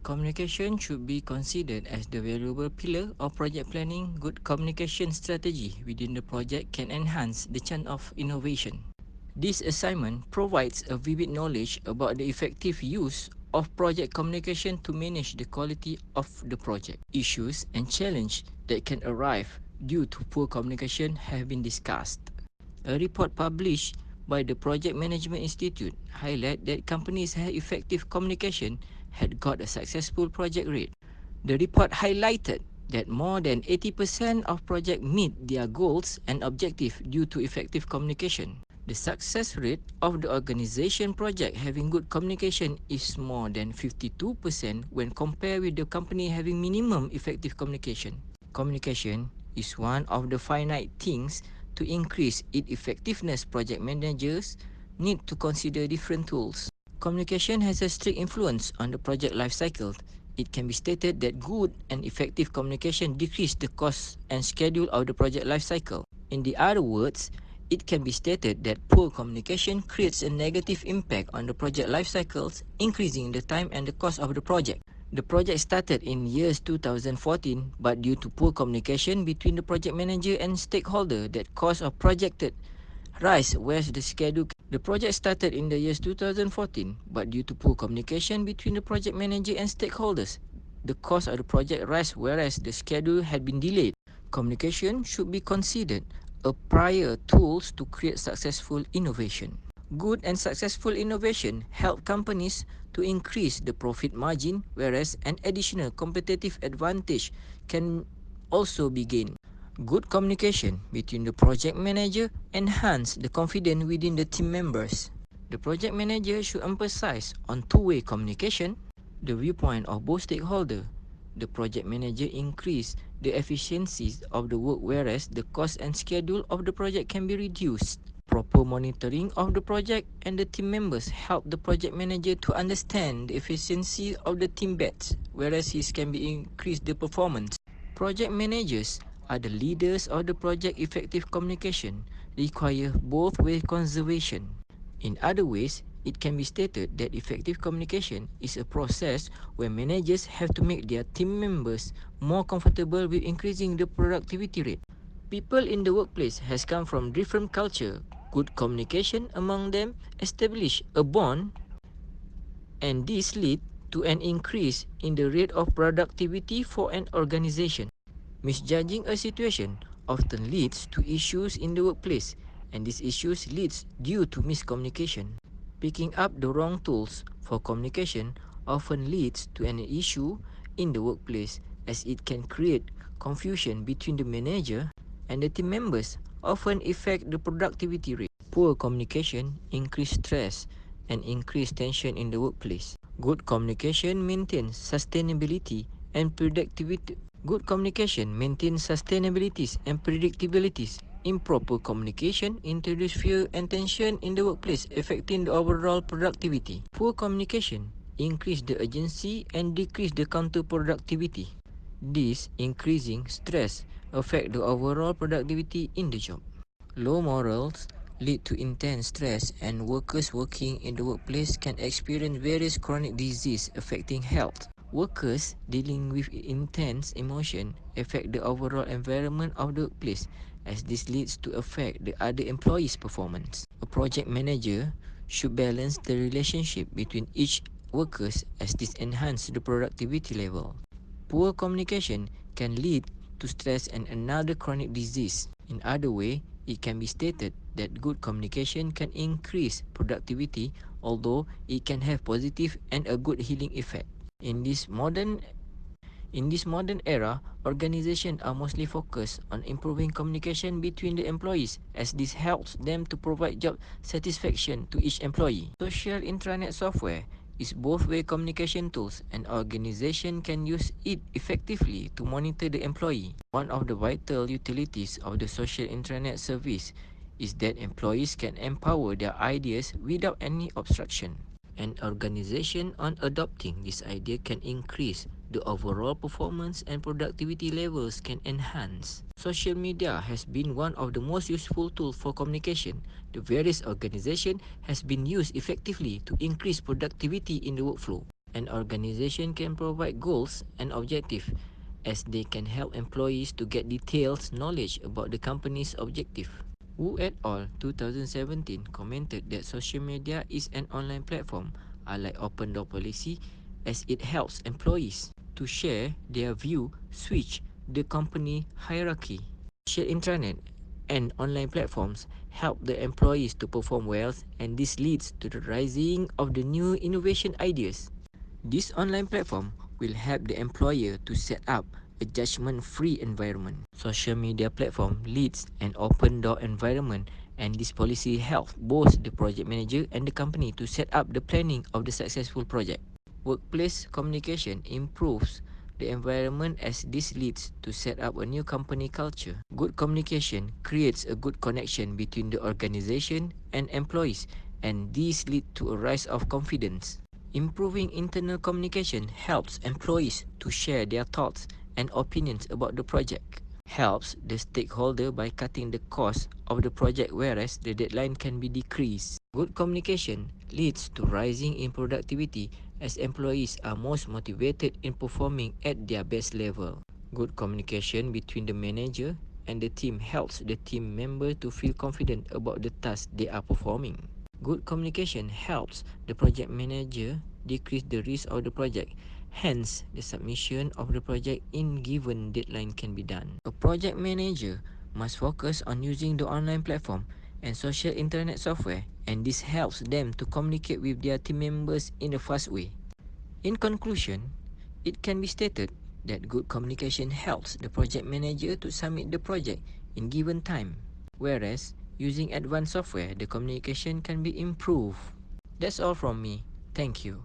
Communication should be considered as the valuable pillar of project planning. Good communication strategy within the project can enhance the chance of innovation. This assignment provides a vivid knowledge about the effective use of project communication to manage the quality of the project. Issues and challenges that can arise due to poor communication have been discussed. A report published by the Project Management Institute highlight that companies had effective communication had got a successful project rate. The report highlighted that more than 80% of projects meet their goals and objectives due to effective communication. The success rate of the organization project having good communication is more than 52% when compared with the company having minimum effective communication. Communication is one of the finite things. To increase its effectiveness, project managers need to consider different tools. Communication has a strict influence on the project life cycle. It can be stated that good and effective communication decrease the cost and schedule of the project life cycle. In the other words, it can be stated that poor communication creates a negative impact on the project life cycles, increasing the time and the cost of the project. The project started in years 2014, but due to poor communication between the project manager and stakeholder, that caused a projected rise whereas the schedule. The project started in the years 2014, but due to poor communication between the project manager and stakeholders, the cost of the project rise whereas the schedule had been delayed. Communication should be considered a prior tools to create successful innovation. Good and successful innovation help companies to increase the profit margin, whereas an additional competitive advantage can also be gained. Good communication between the project manager enhance the confidence within the team members. The project manager should emphasize on two-way communication, the viewpoint of both stakeholders. The project manager increase the efficiencies of the work, whereas the cost and schedule of the project can be reduced. Proper monitoring of the project and the team members help the project manager to understand the efficiency of the team bets, whereas his can be increase the performance. Project managers are the leaders of the project. Effective communication require both way conservation. In other ways, it can be stated that effective communication is a process where managers have to make their team members more comfortable with increasing the productivity rate. People in the workplace has come from different culture. Good communication among them establish a bond, and this lead to an increase in the rate of productivity for an organization. Misjudging a situation often leads to issues in the workplace, and these issues leads due to miscommunication. Picking up the wrong tools for communication often leads to an issue in the workplace, as it can create confusion between the manager and the team members, often affect the productivity rate. Poor communication increase stress and increase tension in the workplace. Good communication maintains sustainability and predictability. Good communication maintains sustainabilities and predictabilities. Improper communication introduces fear and tension in the workplace, affecting the overall productivity. Poor communication increase the urgency and decrease the counterproductivity. This increasing stress affect the overall productivity in the job. Low morals lead to intense stress, and workers working in the workplace can experience various chronic diseases affecting health. Workers dealing with intense emotion affect the overall environment of the workplace, as this leads to affect the other employees' performance. A project manager should balance the relationship between each workers, as this enhances the productivity level. Poor communication can lead to stress and another chronic disease. In other way, it can be stated that good communication can increase productivity, although it can have positive and a good healing effect. In this modern era, organizations are mostly focused on improving communication between the employees, as this helps them to provide job satisfaction to each employee. Social intranet software is both-way communication tools, and organization can use it effectively to monitor the employee. One of the vital utilities of the social intranet service is that employees can empower their ideas without any obstruction. An organization on adopting this idea can increase the overall performance, and productivity levels can enhance. Social media has been one of the most useful tools for communication. The various organization has been used effectively to increase productivity in the workflow. An organization can provide goals and objectives as they can help employees to get detailed knowledge about the company's objective. Wu et al. 2017 commented that social media is an online platform, unlike open door policy, as it helps employees to share their view, switch the company hierarchy. Social intranet and online platforms help the employees to perform well, and this leads to the rising of the new innovation ideas. This online platform will help the employer to set up a judgment-free environment. Social media platform leads an open door environment, and this policy helps both the project manager and the company to set up the planning of the successful project. Workplace communication improves the environment as this leads to set up a new company culture. Good communication creates a good connection between the organization and employees, and this leads to a rise of confidence. Improving internal communication helps employees to share their thoughts and opinions about the project. Helps the stakeholder by cutting the cost of the project, whereas the deadline can be decreased. Good communication leads to rising in productivity as employees are most motivated in performing at their best level. Good communication between the manager and the team helps the team member to feel confident about the task they are performing. Good communication helps the project manager decrease the risk of the project. Hence, the submission of the project in given deadline can be done. A project manager must focus on using the online platform and social internet software, and this helps them to communicate with their team members in a fast way. In conclusion, it can be stated that good communication helps the project manager to submit the project in given time, whereas using advanced software, the communication can be improved. That's all from me. Thank you.